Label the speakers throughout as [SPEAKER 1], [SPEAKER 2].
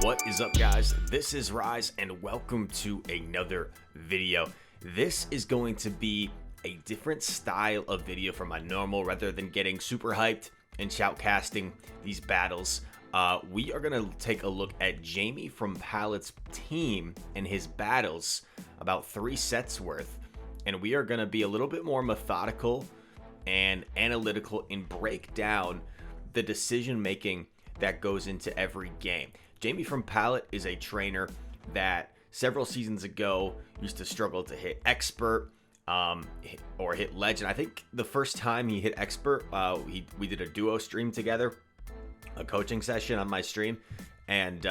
[SPEAKER 1] What is up, guys? This is Rise and welcome to another video. This is going to be a different style of video from my normal. Rather than getting super hyped and shoutcasting these battles, we are going to take a look at Jamie from Pallet's team and his battles, about 3 sets worth, and we are going to be a little bit more methodical and analytical and break down the decision making that goes into every game. Jamie from Pallet is a trainer that several seasons ago used to struggle to hit expert or hit legend. I think the first time he hit expert, we did a duo stream together, a coaching session on my stream, and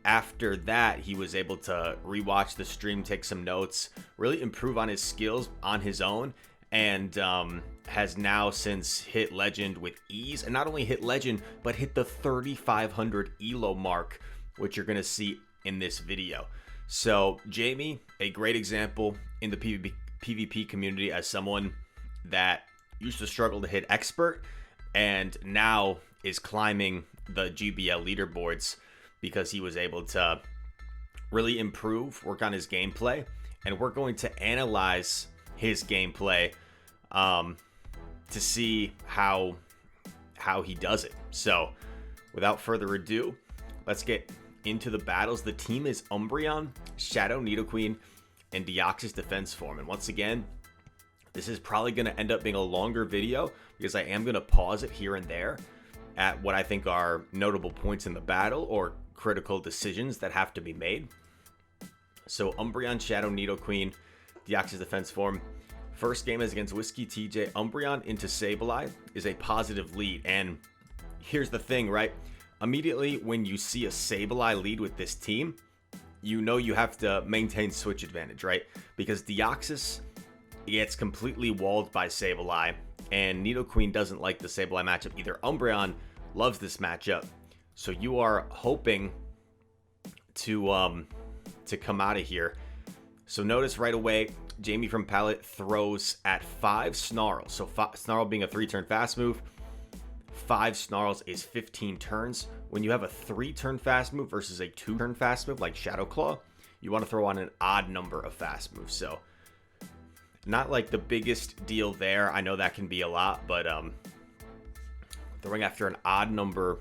[SPEAKER 1] after that he was able to rewatch the stream, take some notes, really improve on his skills on his own, and has now since hit legend with ease, and not only hit legend but hit the 3,500 elo mark, which you're going to see in this video. So Jamie, a great example in the PvP community as someone that used to struggle to hit expert and now is climbing the GBL leaderboards because he was able to really improve, work on his gameplay, and we're going to analyze his gameplay to see how he does it. So without further ado, let's get into the battles. The team is Umbreon, Shadow Nidoqueen, and Deoxys Defense Form. And once again, this is probably going to end up being a longer video because I am going to pause it here and there at what I think are notable points in the battle or critical decisions that have to be made. So Umbreon, Shadow Nidoqueen, Deoxys Defense Form. First game is against Whiskey TJ. Umbreon into Sableye is a positive lead. And here's the thing, right? Immediately when you see a Sableye lead with this team, you know you have to maintain switch advantage, right? Because Deoxys gets completely walled by Sableye, and Nidoqueen doesn't like the Sableye matchup either. Umbreon loves this matchup. So you are hoping to come out of here. So notice right away, Jamie from Pallet throws at 5 Snarls. So Snarl being a 3-turn fast move, 5 Snarls is 15 turns. When you have a 3-turn fast move versus a 2-turn fast move like Shadow Claw, you want to throw on an odd number of fast moves. So not like the biggest deal there. I know that can be a lot, but throwing after an odd number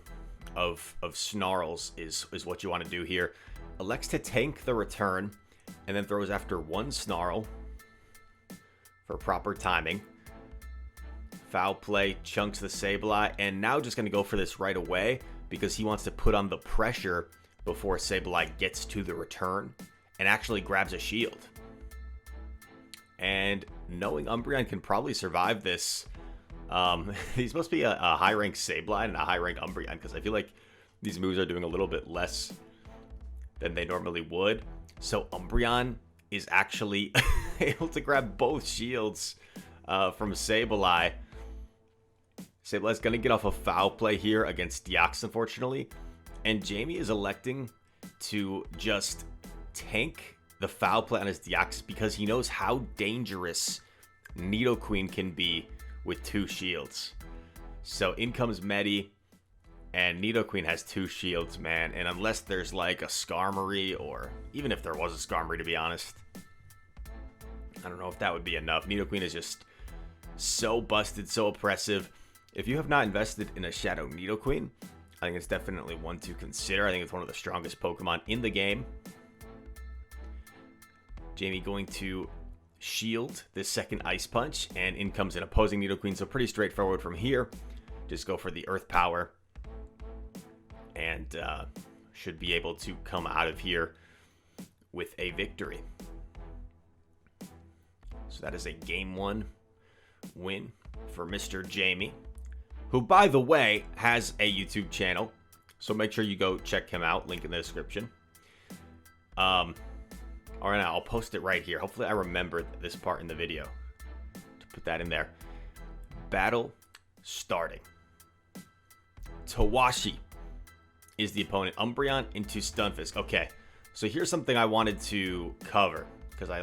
[SPEAKER 1] of Snarls is what you want to do here. Elects to tank the return and then throws after 1 Snarl for proper timing. Foul play, chunks the Sableye, and now just going to go for this right away because he wants to put on the pressure before Sableye gets to the return and actually grabs a shield. And knowing Umbreon can probably survive this, he's supposed to be a high-rank Sableye and a high-rank Umbreon because I feel like these moves are doing a little bit less than they normally would. So Umbreon is actually able to grab both shields from Sableye. Sableye's going to get off a foul play here against Deoxys, unfortunately. And Jamie is electing to just tank the foul play on his Deoxys because he knows how dangerous Nidoqueen can be with 2 shields. So in comes Medi, and Nidoqueen has 2 shields, man. And unless there's like a Skarmory, or even if there was a Skarmory, to be honest, I don't know if that would be enough. Nidoqueen is just so busted, so oppressive. If you have not invested in a Shadow Nidoqueen, I think it's definitely one to consider. I think it's one of the strongest Pokemon in the game. Jamie going to shield this second Ice Punch, and in comes an opposing Nidoqueen. So pretty straightforward from here. Just go for the Earth Power, and should be able to come out of here with a victory. So that is a game 1 win for Mr. Jamie, who, by the way, has a YouTube channel. So make sure you go check him out. Link in the description. All right, now I'll post it right here. Hopefully I remember this part in the video to put that in there. Battle starting. Tawashi is the opponent. Umbreon into Stunfisk. Okay, so here's something I wanted to cover because I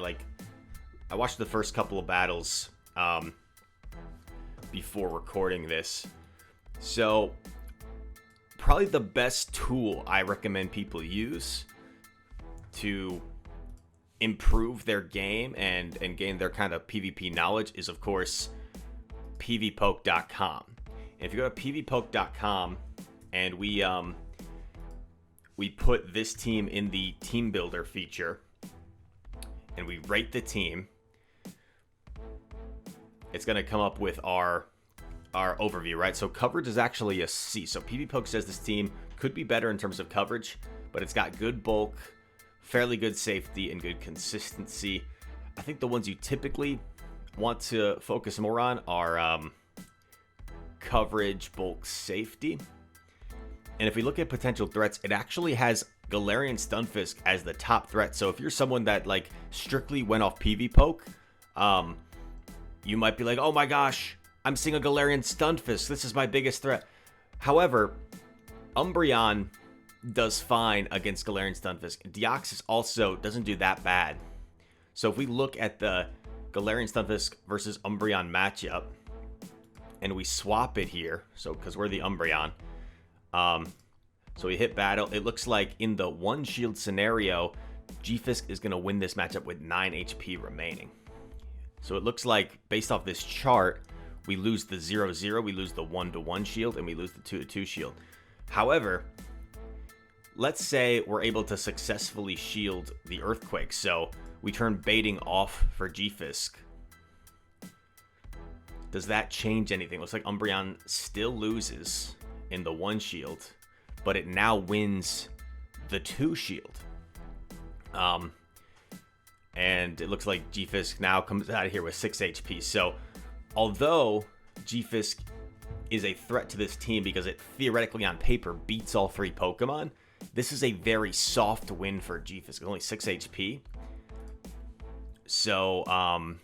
[SPEAKER 1] watched the first couple of battles before recording this. So probably the best tool I recommend people use to improve their game and gain their kind of PvP knowledge is, of course, PvPoke.com. And if you go to PvPoke.com and we put this team in the team builder feature and we rate the team, it's going to come up with our overview, right? So coverage is actually a C. So PvPoke says this team could be better in terms of coverage, but it's got good bulk, fairly good safety, and good consistency. I think the ones you typically want to focus more on are coverage, bulk, safety. And if we look at potential threats, it actually has Galarian Stunfisk as the top threat. So if you're someone that like strictly went off PvPoke, you might be like, oh my gosh, I'm seeing a Galarian Stunfisk. This is my biggest threat. However, Umbreon does fine against Galarian Stunfisk. Deoxys also doesn't do that bad. So if we look at the Galarian Stunfisk versus Umbreon matchup, and we swap it here, so because we're the Umbreon, so we hit battle. It looks like in the one shield scenario, G-Fisk is going to win this matchup with 9 HP remaining. So it looks like, based off this chart, we lose the 0-0, we lose the 1-1 shield, and we lose the 2-2 shield. However, let's say we're able to successfully shield the Earthquake, so we turn baiting off for G-Fisk. Does that change anything? Looks like Umbreon still loses in the 1 shield, but it now wins the 2 shield. And it looks like G-Fisk now comes out of here with 6 HP. So although G-Fisk is a threat to this team because it theoretically on paper beats all 3 Pokemon, this is a very soft win for G-Fisk. It's only 6 HP. So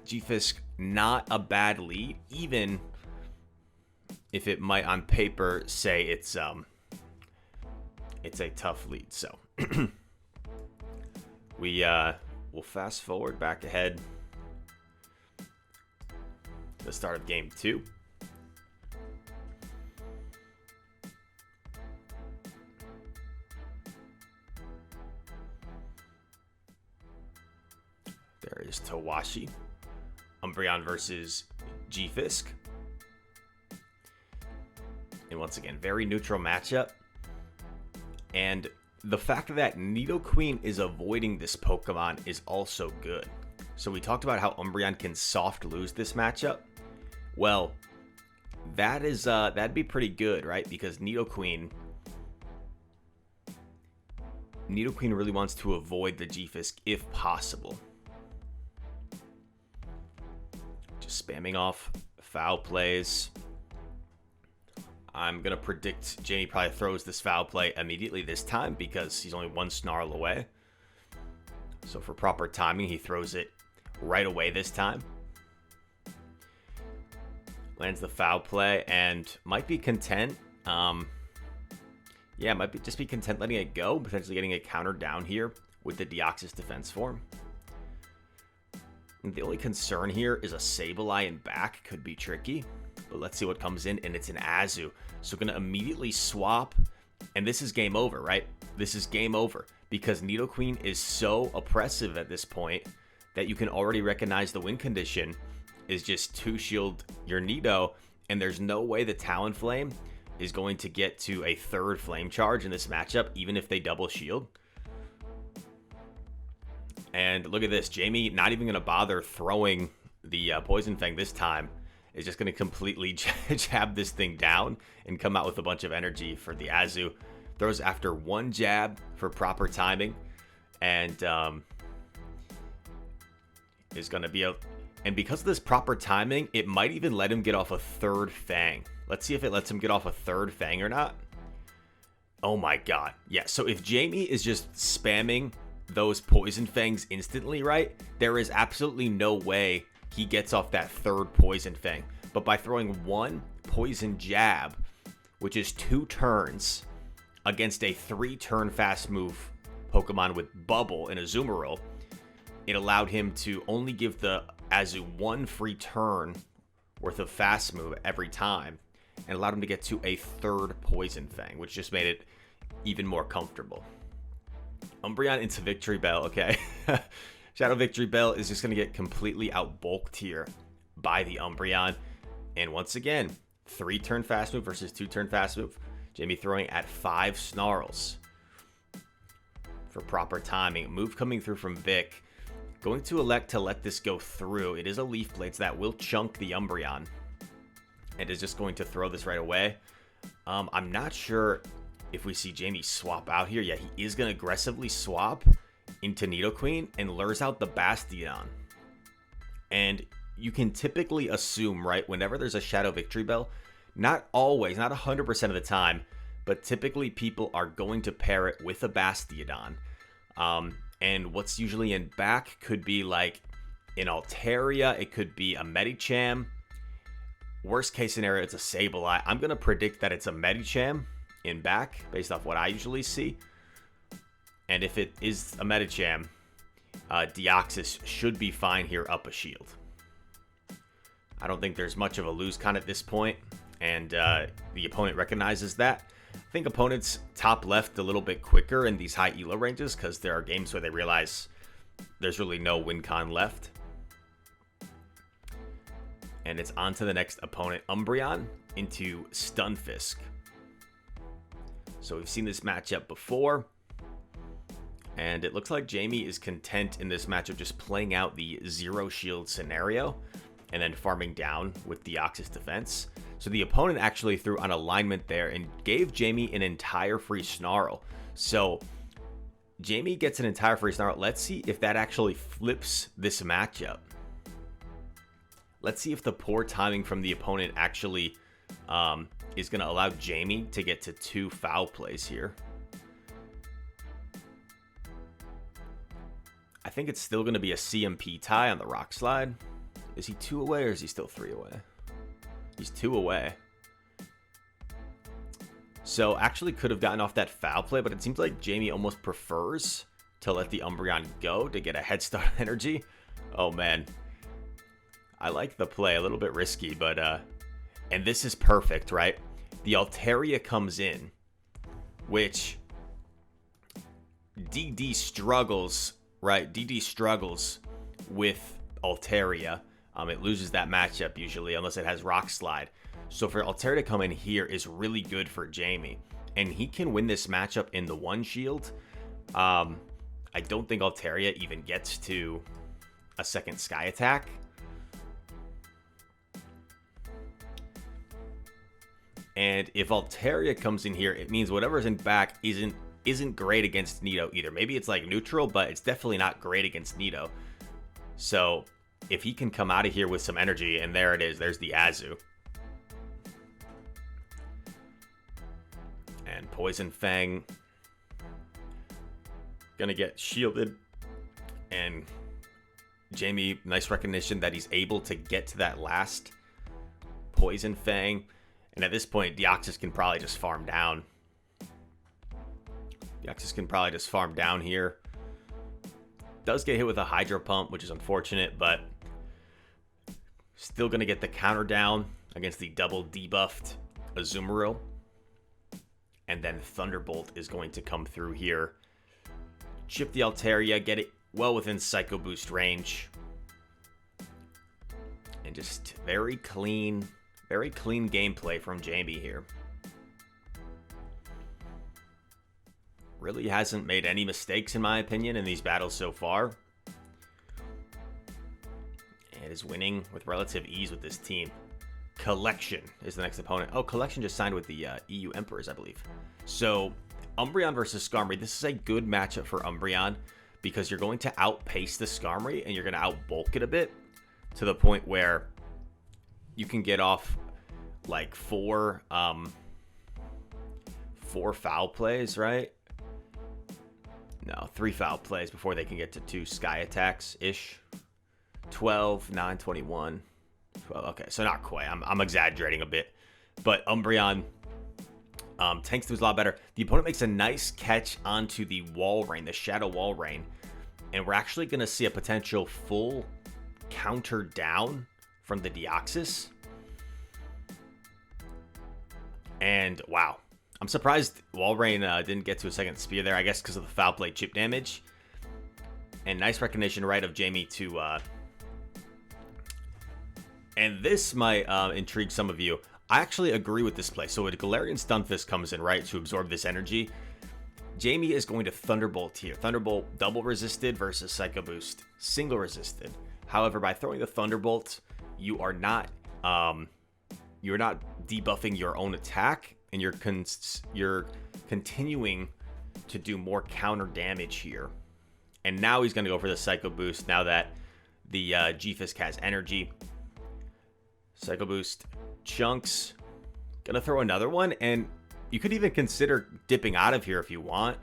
[SPEAKER 1] G-Fisk, not a bad lead, even if it might on paper say it's a tough lead. So we'll fast forward back ahead to the start of game 2. There is Tawashi. Umbreon versus G-Fisk. And once again, very neutral matchup. And the fact that Nidoqueen is avoiding this Pokemon is also good. So we talked about how Umbreon can soft lose this matchup. Well, that'd be pretty good, right? Because Nidoqueen really wants to avoid the G-Fisk if possible. Just spamming off foul plays. I'm going to predict Jamie probably throws this foul play immediately this time because he's only 1 snarl away. So for proper timing, he throws it right away this time. Lands the foul play and might be content. Yeah, might just be content letting it go, potentially getting a counter down here with the Deoxys defense form. And the only concern here is a Sableye in back could be tricky. But let's see what comes in, and it's an Azu. So going to immediately swap, and this is game over, right? This is game over because Nidoqueen is so oppressive at this point that you can already recognize the win condition is just 2 shield your Nido, and there's no way the Talonflame is going to get to a 3rd Flame Charge in this matchup, even if they double shield. And look at this, Jamie not even going to bother throwing the Poison Fang this time. Is just going to completely jab this thing down and come out with a bunch of energy for the Azu. Throws after 1 jab for proper timing. And is going to be and because of this proper timing, it might even let him get off a 3rd Fang. Let's see if it lets him get off a 3rd Fang or not. Oh my god. Yeah, so if Jamie is just spamming those Poison Fangs instantly, right? There is absolutely no way he gets off that 3rd Poison Fang. But by throwing 1 Poison Jab, which is 2 turns, against a 3-turn fast move Pokemon with Bubble and Azumarill, it allowed him to only give the Azu 1 free turn worth of fast move every time. and allowed him to get to a third Poison Fang, which just made it even more comfortable. Umbreon into Victory Bell, okay. Shadow Victory Bell is just going to get completely outbulked here by the Umbreon. And once again, 3-turn fast move versus 2-turn fast move. Jamie throwing at 5 Snarls for proper timing. Move coming through from Vic. Going to elect to let this go through. It is a Leaf Blade, so that will chunk the Umbreon. And is just going to throw this right away. I'm not sure if we see Jamie swap out here. Yeah, he is going to aggressively swap into Nidoqueen and lures out the Bastion. And you can typically assume, right, whenever there's a Shadow Victory Bell, not always, not 100% of the time, but typically people are going to pair it with a Bastiodon. And what's usually in back could be like an Altaria, it could be a Medicham. Worst case scenario, it's a Sableye. I'm going to predict that it's a Medicham in back based off what I usually see. And if it is a Medicham, Deoxys should be fine here up a shield. I don't think there's much of a lose con at this point, and the opponent recognizes that. I think opponents top left a little bit quicker in these high elo ranges because there are games where they realize there's really no win con left. And it's on to the next opponent, Umbreon into Stunfisk. So we've seen this matchup before, and it looks like Jamie is content in this matchup just playing out the 0 shield scenario and then farming down with Deoxys defense. So the opponent actually threw an alignment there and gave Jamie an entire free Snarl. So Jamie gets an entire free Snarl. Let's see if that actually flips this matchup. Let's see if the poor timing from the opponent actually is going to allow Jamie to get to 2 foul plays here. I think it's still going to be a CMP tie on the Rock Slide. Is he 2 away or is he still 3 away? He's 2 away. So actually could have gotten off that foul play, but it seems like Jamie almost prefers to let the Umbreon go to get a head start energy. Oh man. I like the play, a little bit risky, but and this is perfect, right? The Altaria comes in, which DD struggles, right? DD struggles with Altaria. It loses that matchup usually unless it has Rock Slide. So for Altaria to come in here is really good for Jamie. And he can win this matchup in the 1 shield. I don't think Altaria even gets to a second Sky Attack. And if Altaria comes in here, it means whatever's in back isn't great against Nido either. Maybe it's like neutral, but it's definitely not great against Nido. So if he can come out of here with some energy, and there it is, there's the Azu. And Poison Fang gonna get shielded. And Jamie, nice recognition that he's able to get to that last Poison Fang. And at this point, Deoxys can probably just farm down. Deoxys can probably just farm down here. Does get hit with a Hydro Pump, which is unfortunate, but still going to get the counter down against the double debuffed Azumarill. And then Thunderbolt is going to come through here. Chip the Altaria, get it well within Psycho Boost range. And just very clean gameplay from Jamie here. Really hasn't made any mistakes, in my opinion, in these battles so far. And is winning with relative ease with this team. Collection is the next opponent. Oh, Collection just signed with the EU Emperors, I believe. So, Umbreon versus Skarmory. This is a good matchup for Umbreon because you're going to outpace the Skarmory and you're going to outbulk it a bit to the point where you can get off like four foul plays, right? No, 3 foul plays before they can get to 2 Sky Attacks-ish. 12, 9, 21. 12, okay, so not quite. I'm exaggerating a bit. But Umbreon tanks through a lot better. The opponent makes a nice catch onto the Wall Rain, the Shadow Wall Rain. And we're actually going to see a potential full counter down from the Deoxys. And wow, I'm surprised Walrein didn't get to a second spear there. I guess because of the foul play chip damage. And nice recognition right of Jamie to... And this might intrigue some of you. I actually agree with this play. So when Galarian Stunfisk comes in, right, to absorb this energy, Jamie is going to Thunderbolt here. Thunderbolt double resisted versus Psycho Boost single resisted. However, by throwing the Thunderbolt, you are not debuffing your own attack, and you're continuing to do more counter damage here. And now he's going to go for the Psycho Boost now that the G-Fisk has energy. Psycho Boost chunks. Gonna throw another one, and you could even consider dipping out of here if you want.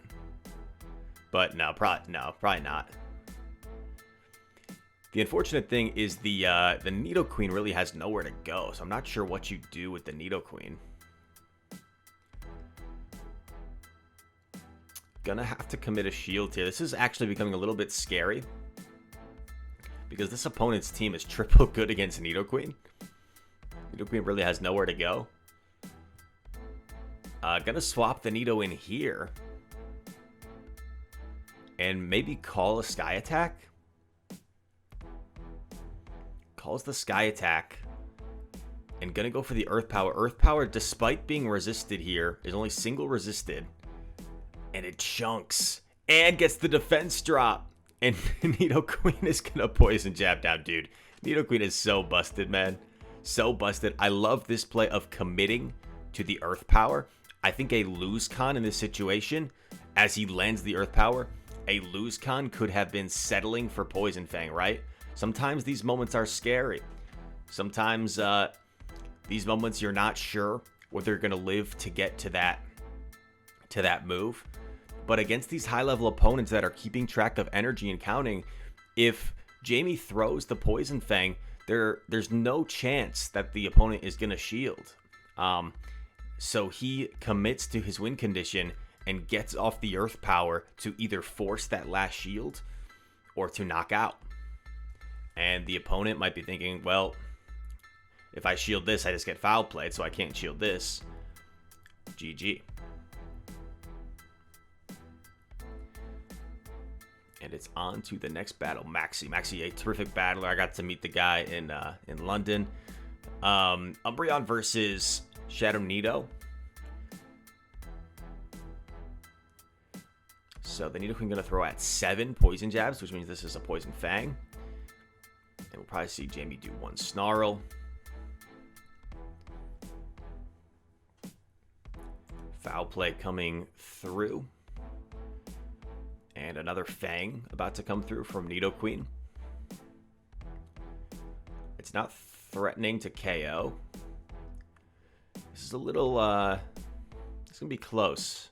[SPEAKER 1] But no, probably not. The unfortunate thing is the Nidoqueen really has nowhere to go, so I'm not sure what you do with the Nidoqueen. Gonna have to commit a shield here. This is actually becoming a little bit scary, because this opponent's team is triple good against Nidoqueen. Nidoqueen really has nowhere to go. Gonna swap the Nido in here. And maybe call a Sky Attack. Calls the Sky Attack. And gonna go for the Earth Power. Earth Power, despite being resisted here, is only single resisted. And it chunks. And gets the defense drop. And Nidoqueen is gonna poison jab down, dude. Nidoqueen is so busted, man. So busted. I love this play of committing to the Earth Power. I think a lose con in this situation, as he lands the Earth Power, a lose con could have been settling for Poison Fang, right? Sometimes these moments are scary. Sometimes these moments you're not sure whether you're going to live to get to that move. But against these high-level opponents that are keeping track of energy and counting, if Jamie throws the Poison Fang, there's no chance that the opponent is going to shield. So he commits to his win condition and gets off the Earth Power to either force that last shield or to knock out. And the opponent might be thinking, well, if I shield this, I just get foul played, so I can't shield this. GG. And it's on to the next battle. Maxi, a terrific battler. I got to meet the guy in London. Umbreon versus Shadow Nido. So the Nidoqueen going to throw at 7 Poison Jabs, which means this is a Poison Fang. And we'll probably see Jamie do 1 Snarl. Foul play coming through. And another Fang about to come through from Nidoqueen. It's not threatening to KO. This is a little, it's going to be close.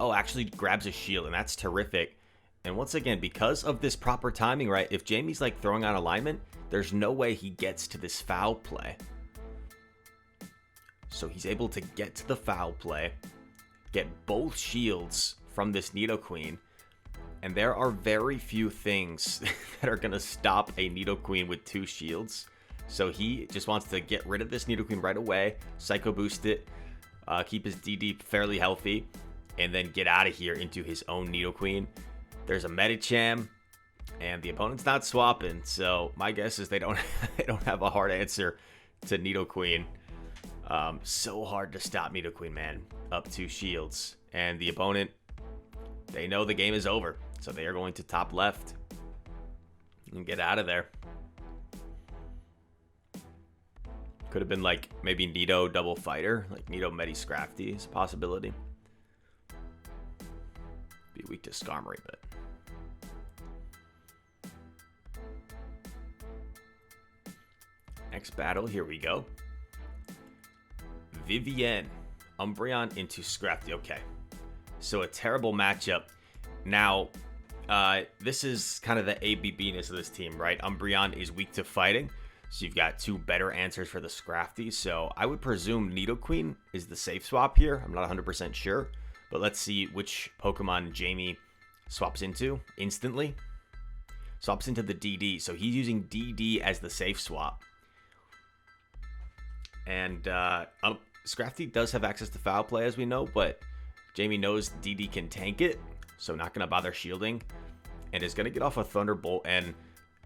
[SPEAKER 1] Oh, actually grabs a shield, and that's terrific. And once again, because of this proper timing, right, if Jamie's like throwing on alignment, there's no way he gets to this foul play. So he's able to get to the foul play, get both shields from this Nidoqueen, and there are very few things that are going to stop a Nidoqueen with 2 shields. So he just wants to get rid of this Nidoqueen right away, Psycho Boost it, keep his DD fairly healthy, and then get out of here into his own Nidoqueen. There's a Medicham, and the opponent's not swapping, so my guess is they don't have a hard answer to Nidoqueen. So hard to stop Nidoqueen, man. Up 2 shields, and the opponent, they know the game is over, so they are going to top left and get out of there. Could have been like maybe Nido double fighter, like Nido Medi Scrafty is a possibility. Be weak to Skarmory, but next battle, here we go. Vivienne, Umbreon into Scrafty. Okay, so a terrible matchup. Now, this is kind of the ABB-ness of this team, right? Umbreon is weak to fighting, so you've got 2 better answers for the Scrafty. So I would presume Nidoqueen is the safe swap here. I'm not 100% sure, but let's see which Pokemon Jamie swaps into instantly. Swaps into the DD, so he's using DD as the safe swap. And Scrafty does have access to foul play, as we know, but Jamie knows DD can tank it, so not going to bother shielding, and is going to get off a Thunderbolt. And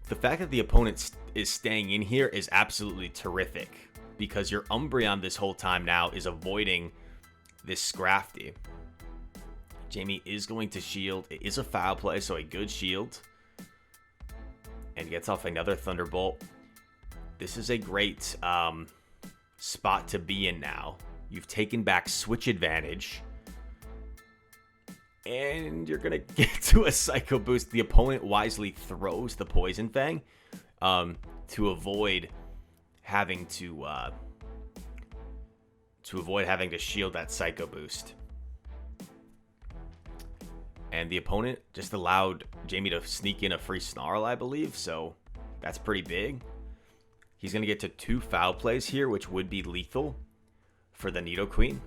[SPEAKER 1] the fact that the opponent is staying in here is absolutely terrific, because your Umbreon this whole time now is avoiding this Scrafty. Jamie is going to shield. It is a foul play, so a good shield. And gets off another Thunderbolt. This is a great spot to be in now. You've taken back switch advantage. And you're going to get to a Psycho Boost. The opponent wisely throws the Poison Fang to avoid having to shield that Psycho Boost. And the opponent just allowed Jamie to sneak in a free Snarl, I believe. So that's pretty big. He's going to get to 2 foul plays here, which would be lethal for the Nidoqueen.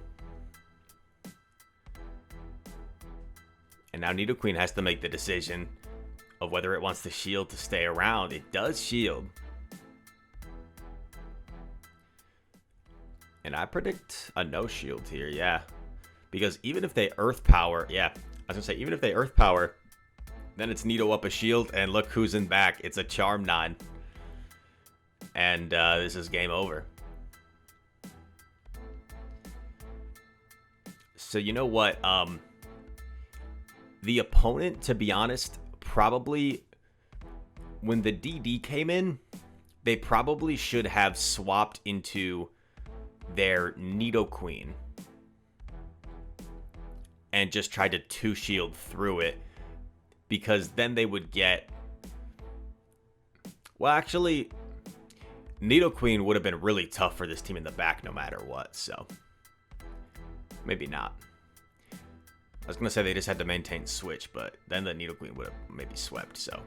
[SPEAKER 1] And now Nidoqueen has to make the decision of whether it wants to shield to stay around. It does shield. And I predict a no shield here, yeah. Because even if they Earth Power, yeah. I was going to say, even if they Earth Power, then it's Nido up a shield, and look who's in back. It's a Charm-9. And this is game over. So you know what? The opponent, to be honest, probably, when the DD came in, they probably should have swapped into their Nidoqueen and just tried to 2-shield through it, because then they would get... Well, actually, Nidoqueen would have been really tough for this team in the back no matter what, so maybe not. I was going to say they just had to maintain switch, but then the Nidoqueen would have maybe swept, so.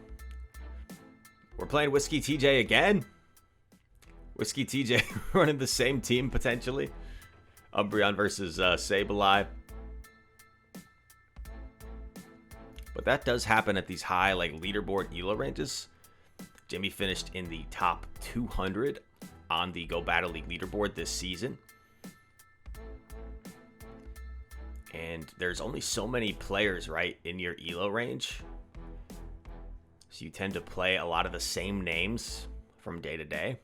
[SPEAKER 1] We're playing Whiskey TJ again? Whiskey TJ running the same team, potentially. Umbreon versus Sableye. But that does happen at these high, like, leaderboard ELO ranges. Jamie finished in the top 200 on the Go Battle League leaderboard this season. And there's only so many players, right, in your ELO range. So you tend to play a lot of the same names from day to day.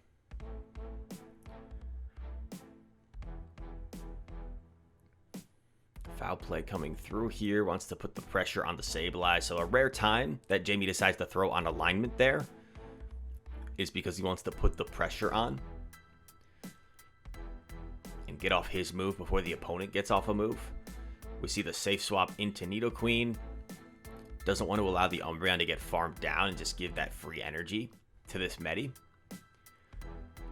[SPEAKER 1] Foul play coming through here. Wants to put the pressure on the Sableye. So a rare time that Jamie decides to throw on alignment there is because he wants to put the pressure on and get off his move before the opponent gets off a move. We see the safe swap into Nidoqueen. Doesn't want to allow the Umbreon to get farmed down and just give that free energy to this Medi.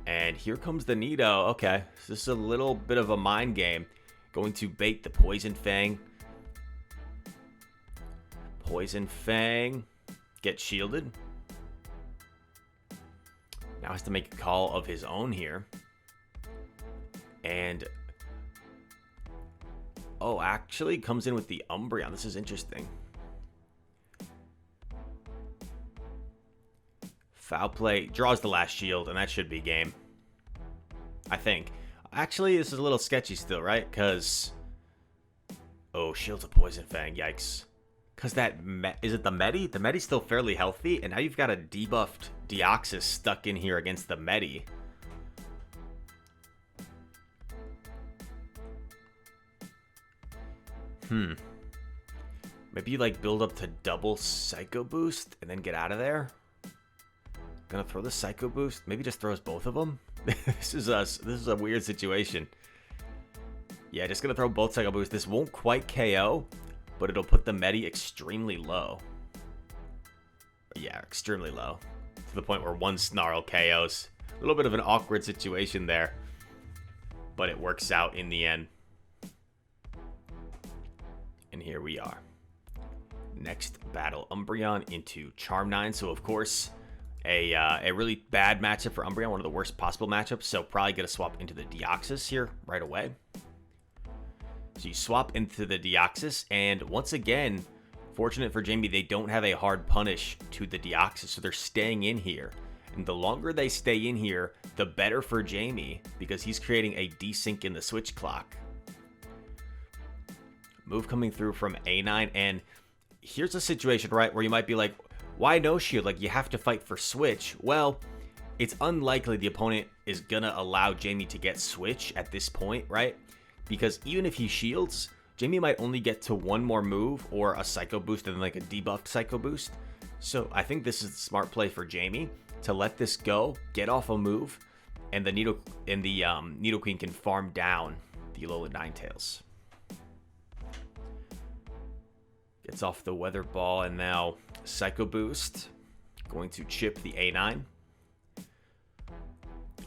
[SPEAKER 1] And here comes the Nido. Okay, so this is a little bit of a mind game. Going to bait the Poison Fang. Poison Fang. Get shielded. Now has to make a call of his own here. And... oh, actually comes in with the Umbreon. This is interesting. Foul play. Draws the last shield, and that should be game. I think. Actually, this is a little sketchy still, right? Because... oh, shields a Poison Fang. Yikes. Because that... is it the Medi? The Medi's still fairly healthy, and now you've got a debuffed Deoxys stuck in here against the Medi. Maybe you like build up to double Psycho Boost and then get out of there. Gonna throw the Psycho Boost. Maybe just throws both of them. This is a weird situation. Yeah, just gonna throw both Psycho Boost. This won't quite KO, but it'll put the Medi extremely low. Yeah, extremely low. To the point where one Snarl KOs. A little bit of an awkward situation there, but it works out in the end. And here we are. Next battle, Umbreon into Charm-9. So, of course, a really bad matchup for Umbreon. One of the worst possible matchups. So, probably going to swap into the Deoxys here right away. So, you swap into the Deoxys. And once again, fortunate for Jamie, they don't have a hard punish to the Deoxys. So, they're staying in here. And the longer they stay in here, the better for Jamie, because he's creating a desync in the switch clock. Move coming through from A9, and here's a situation, right, where you might be like, why no shield? Like, you have to fight for switch. Well, it's unlikely the opponent is gonna allow Jamie to get switch at this point, right? Because even if he shields, Jamie might only get to one more move or a psycho boost and then like a debuffed psycho boost. So I think this is a smart play for Jamie to let this go, get off a move, and the Nidoqueen can farm down the Alolan Ninetales. Gets off the Weather Ball, and now Psycho Boost. Going to chip the A9.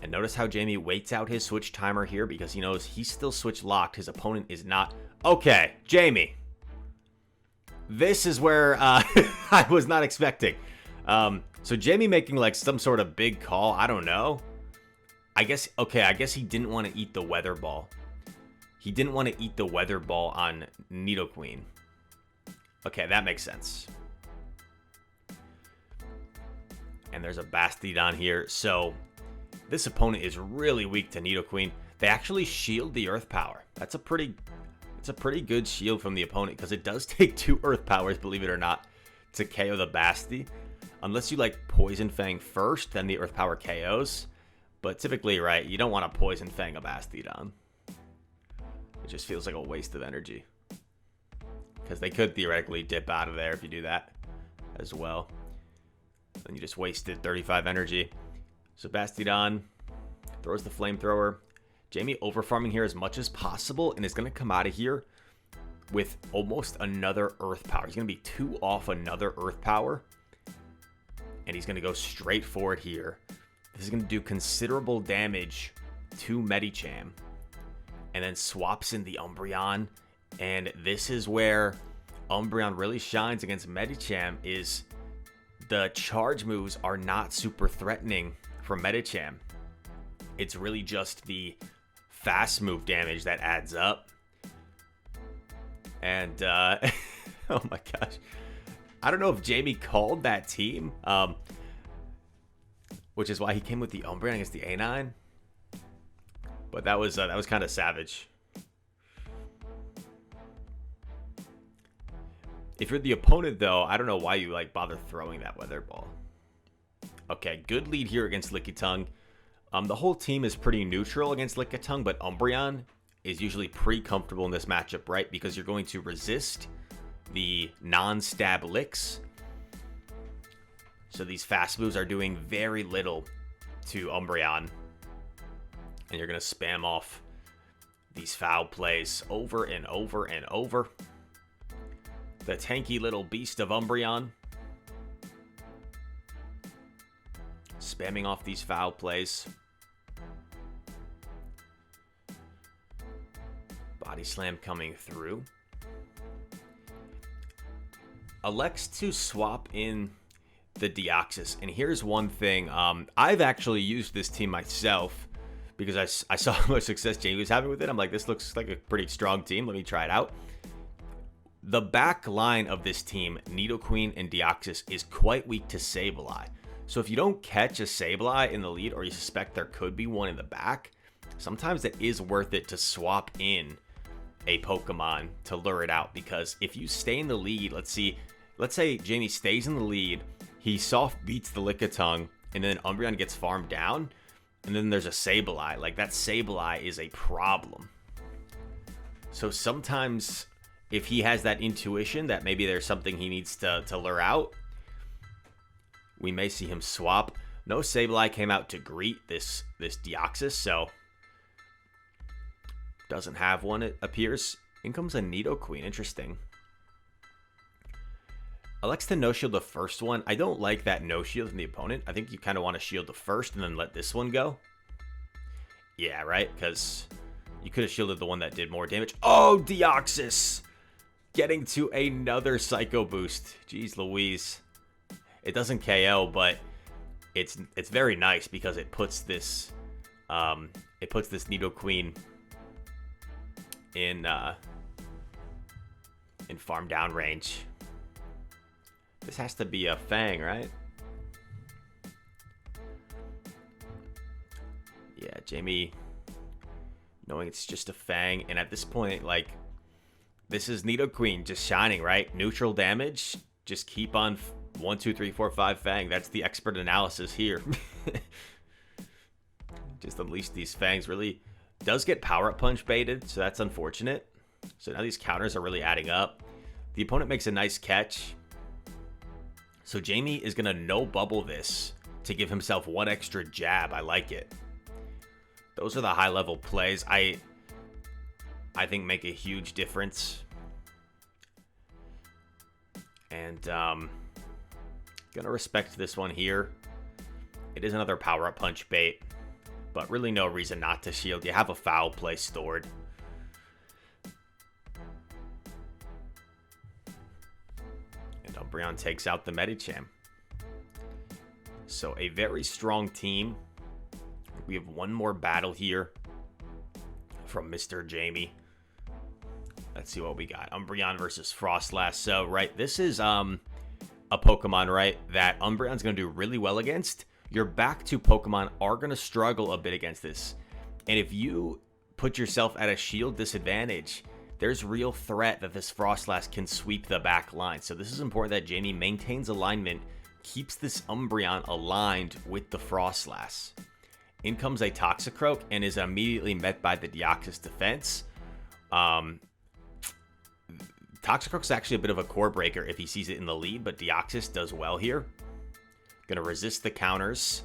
[SPEAKER 1] And notice how Jamie waits out his switch timer here because he knows he's still switch locked. His opponent is not. Okay, Jamie. This is where I was not expecting. So Jamie making like some sort of big call. I don't know. I guess he didn't want to eat the Weather Ball. He didn't want to eat the Weather Ball on Nidoqueen. Okay, that makes sense. And there's a Bastiodon here. So this opponent is really weak to Nidoqueen. They actually shield the Earth Power. It's a pretty good shield from the opponent because it does take 2 Earth Powers, believe it or not, to KO the Basti. Unless you like Poison Fang first, then the Earth Power KOs. But typically, right, you don't want to Poison Fang a Bastiodon. It just feels like a waste of energy. Because they could theoretically dip out of there if you do that as well. Then you just wasted 35 energy. So Bastiodon throws the Flamethrower. Jamie overfarming here as much as possible and is going to come out of here with almost another Earth Power. He's going to be 2 off another Earth Power. And he's going to go straight for it here. This is going to do considerable damage to Medicham. And then swaps in the Umbreon. And this is where Umbreon really shines against Medicham, is the charge moves are not super threatening for Medicham. It's really just the fast move damage that adds up. And, oh my gosh. I don't know if Jamie called that team, which is why he came with the Umbreon against the A9. But that was kind of savage. If you're the opponent, though, I don't know why you like bother throwing that Weather Ball. Okay, good lead here against Lickitung. The whole team is pretty neutral against Lickitung, but Umbreon is usually pretty comfortable in this matchup, right? Because you're going to resist the non-stab licks. So these fast moves are doing very little to Umbreon. And you're going to spam off these foul plays over and over and over. The tanky little beast of Umbreon. Spamming off these foul plays. Body Slam coming through. Elects to swap in the Deoxys. And here's one thing. I've actually used this team myself because I saw how much success Jamie was having with it. I'm like, this looks like a pretty strong team. Let me try it out. The back line of this team, Nidoqueen and Deoxys, is quite weak to Sableye. So if you don't catch a Sableye in the lead, or you suspect there could be one in the back, sometimes it is worth it to swap in a Pokemon to lure it out. Because if you stay in the lead, let's say Jamie stays in the lead, he soft beats the Lickitung, and then Umbreon gets farmed down, and then there's a Sableye. Like, that Sableye is a problem. So sometimes if he has that intuition that maybe there's something he needs to lure out, we may see him swap. No Sableye came out to greet this Deoxys, so doesn't have one, it appears. In comes a Nidoqueen. Interesting. Elects to no-shield the first one. I don't like that no-shield from the opponent. I think you kind of want to shield the first and then let this one go. Yeah, right? Because you could have shielded the one that did more damage. Oh, Deoxys! Getting to another Psycho Boost. Jeez Louise. It doesn't KO, but it's very nice because it puts this Nidoqueen in farm down range. This has to be a Fang, right? Yeah, Jamie, knowing it's just a Fang, and at this point, like, this is Nidoqueen just shining, right? Neutral damage, just keep on 1, 2, 3, 4, 5 Fang. That's the expert analysis here. Just unleash these Fangs. Really does get power-up punch baited, so that's unfortunate. So now these counters are really adding up. The opponent makes a nice catch. So Jamie is going to no-bubble this to give himself one extra jab. I like it. Those are the high-level plays I think make a huge difference. And gonna respect this one here. It is another power-up punch bait, but really no reason not to shield. You have a foul play stored. And Umbreon takes out the Medicham. So a very strong team. We have one more battle here from Mr. Jamie. Let's see what we got. Umbreon versus Frostlass. So, right, this is a Pokemon, right, that Umbreon's going to do really well against. Your back two Pokemon are going to struggle a bit against this. And if you put yourself at a shield disadvantage, there's real threat that this Frostlass can sweep the back line. So this is important that Jamie maintains alignment, keeps this Umbreon aligned with the Frostlass. In comes a Toxicroak and is immediately met by the Deoxys defense. Toxicroak's actually a bit of a core breaker if he sees it in the lead, but Deoxys does well here. Gonna resist the counters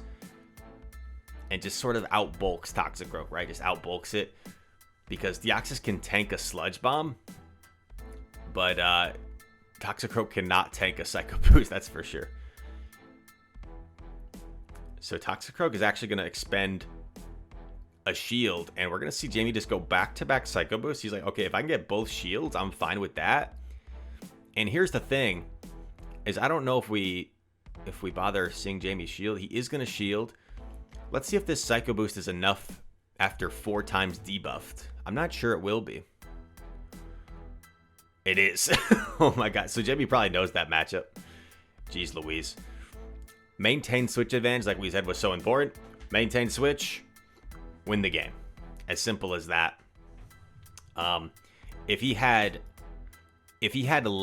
[SPEAKER 1] and just sort of outbulks Toxicroak, right? Just outbulks it because Deoxys can tank a Sludge Bomb, but Toxicroak cannot tank a Psycho Boost, that's for sure. So Toxicroak is actually gonna expend a shield, and we're gonna see Jamie just go back-to-back Psycho Boost. He's like, okay, if I can get both shields, I'm fine with that. And here's the thing, is I don't know if we bother seeing Jamie's shield. He is gonna shield. Let's see if this Psycho Boost is enough after 4 times debuffed. I'm not sure it will be. It is. Oh my god. So Jamie probably knows that matchup. Jeez Louise. Maintain switch advantage, like we said, was so important. Maintain switch, win the game. As simple as that. If he had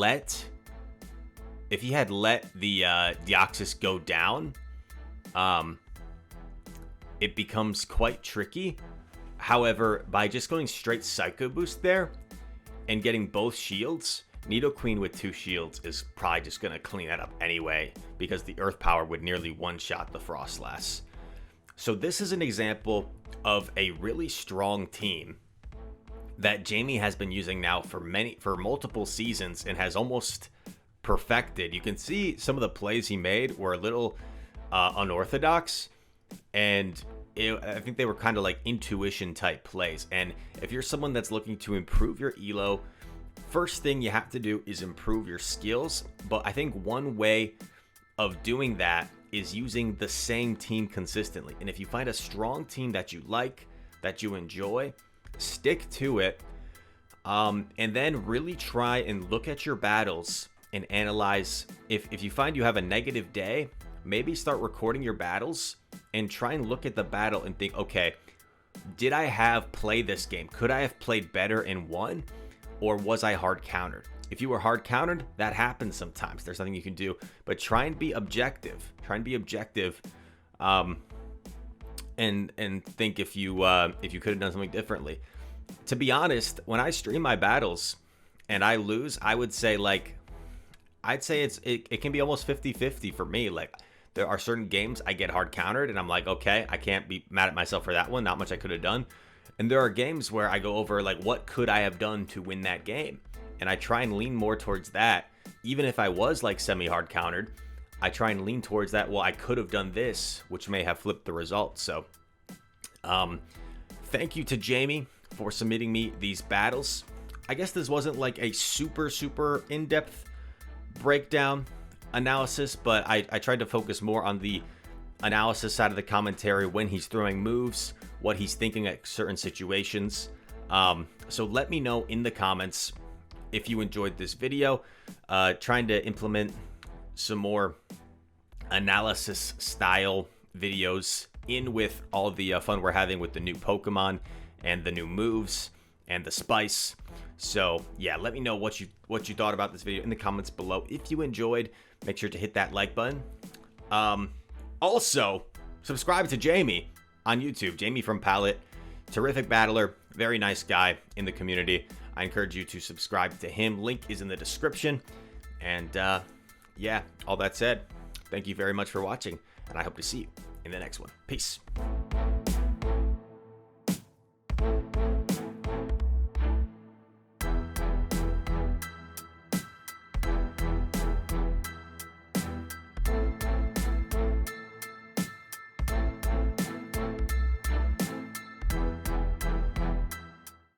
[SPEAKER 1] let the Deoxys go down, it becomes quite tricky. However, by just going straight Psycho Boost there and getting both shields, Nidoqueen with 2 shields is probably just going to clean that up anyway, because the Earth Power would nearly one-shot the Frostlass. So this is an example of a really strong team that Jamie has been using now for multiple seasons and has almost perfected. You can see some of the plays he made were a little unorthodox, and I think they were kind of like intuition type plays. And if you're someone that's looking to improve your elo, first thing you have to do is improve your skills. But I think one way of doing that is using the same team consistently. And if you find a strong team that you like, that you enjoy, stick to it. And then really try and look at your battles and analyze. If you find you have a negative day, maybe start recording your battles and try and look at the battle and think, okay, did I have played this game? Could I have played better and won? Or was I hard countered? If you were hard countered, that happens sometimes. There's nothing you can do, but try and be objective. Try and be objective, and think if you could have done something differently. To be honest, when I stream my battles and I lose, I would say it can be almost 50-50 for me. Like, there are certain games I get hard countered and I'm like, okay, I can't be mad at myself for that one. Not much I could have done. And there are games where I go over, like, what could I have done to win that game? And I try and lean more towards that. Even if I was, like, semi-hard countered, I try and lean towards that, well, I could have done this, which may have flipped the result. So, thank you to Jamie for submitting me these battles. I guess this wasn't, like, a super in-depth breakdown analysis, but I tried to focus more on the analysis side of the commentary, when he's throwing moves, what he's thinking at certain situations. So let me know in the comments if you enjoyed this video. Trying to implement some more analysis style videos in with all the fun we're having with the new Pokemon and the new moves and the spice. So yeah, let me know what you thought about this video in the comments below. If you enjoyed, make sure to hit that like button. Also, subscribe to Jamie on YouTube. Jamie FromPallet, terrific battler, very nice guy in the community. I encourage you to subscribe to him. Link is in the description. And yeah, all that said, thank you very much for watching, and I hope to see you in the next one. Peace.